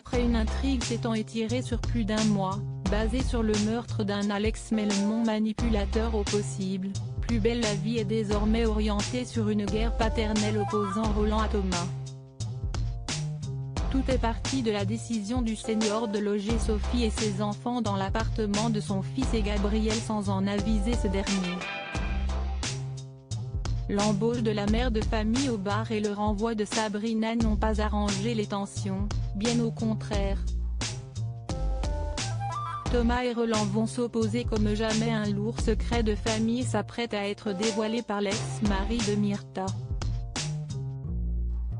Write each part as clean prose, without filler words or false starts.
Après une intrigue s'étant étirée sur plus d'un mois, basée sur le meurtre d'un Alex Mellemont manipulateur au possible, Plus belle la vie est désormais orientée sur une guerre paternelle opposant Roland à Thomas. Tout est parti de la décision du senior de loger Sophie et ses enfants dans l'appartement de son fils et Gabriel sans en aviser ce dernier. L'embauche de la mère de famille au bar et le renvoi de Sabrina n'ont pas arrangé les tensions, bien au contraire. Thomas et Roland vont s'opposer comme jamais. Un lourd secret de famille s'apprête à être dévoilé par l'ex-mari de Myrtha.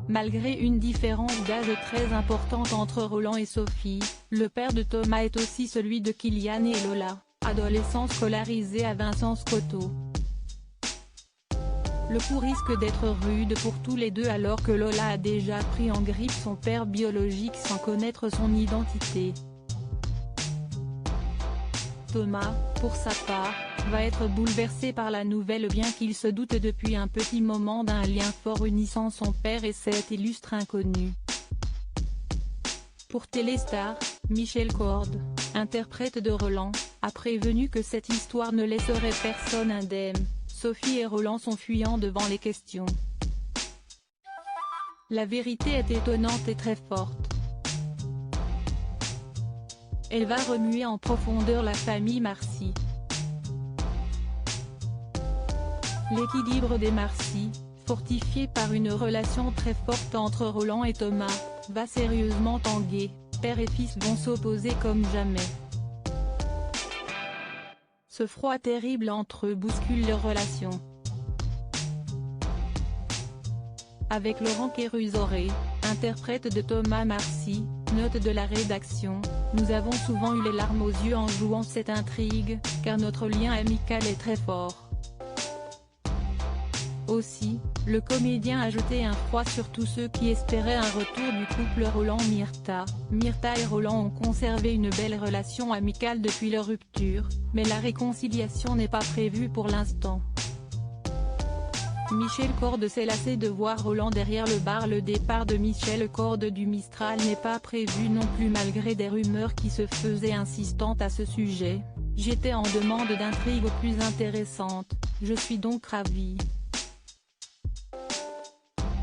Malgré une différence d'âge très importante entre Roland et Sophie, le père de Thomas est aussi celui de Kylian et Lola, adolescents scolarisés à Vincent-Scotto. Le coup risque d'être rude pour tous les deux alors que Lola a déjà pris en grippe son père biologique sans connaître son identité. Thomas, pour sa part, va être bouleversé par la nouvelle bien qu'il se doute depuis un petit moment d'un lien fort unissant son père et cet illustre inconnu. Pour Téléstar, Michel Corde, interprète de Roland, a prévenu que cette histoire ne laisserait personne indemne. Sophie et Roland sont fuyants devant les questions. La vérité est étonnante et très forte. Elle va remuer en profondeur la famille Marcy. L'équilibre des Marcy, fortifié par une relation très forte entre Roland et Thomas, va sérieusement tanguer. Père et fils vont s'opposer comme jamais. Ce froid terrible entre eux bouscule leur relation. Avec Laurent Kérusoré, interprète de Thomas Marcy, note de la rédaction, nous avons souvent eu les larmes aux yeux en jouant cette intrigue, car notre lien amical est très fort. Aussi, le comédien a jeté un froid sur tous ceux qui espéraient un retour du couple Roland-Myrtha. Myrtha et Roland ont conservé une belle relation amicale depuis leur rupture, mais la réconciliation n'est pas prévue pour l'instant. Michel Corde s'est lassé de voir Roland derrière le bar. Le départ de Michel Corde du Mistral n'est pas prévu non plus malgré des rumeurs qui se faisaient insistantes à ce sujet. J'étais en demande d'intrigue plus intéressante, je suis donc ravi.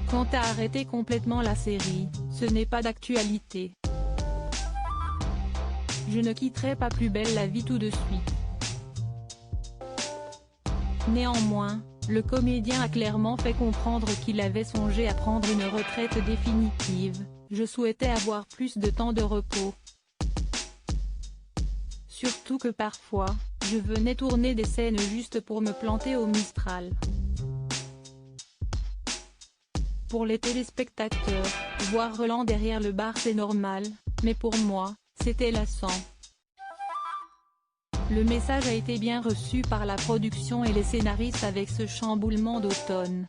Quant à arrêter complètement la série, ce n'est pas d'actualité. Je ne quitterai pas Plus belle la vie tout de suite. Néanmoins, le comédien a clairement fait comprendre qu'il avait songé à prendre une retraite définitive. Je souhaitais avoir plus de temps de repos. Surtout que parfois, je venais tourner des scènes juste pour me planter au Mistral. Pour les téléspectateurs, voir Roland derrière le bar c'est normal, mais pour moi, c'était lassant. Le message a été bien reçu par la production et les scénaristes avec ce chamboulement d'automne.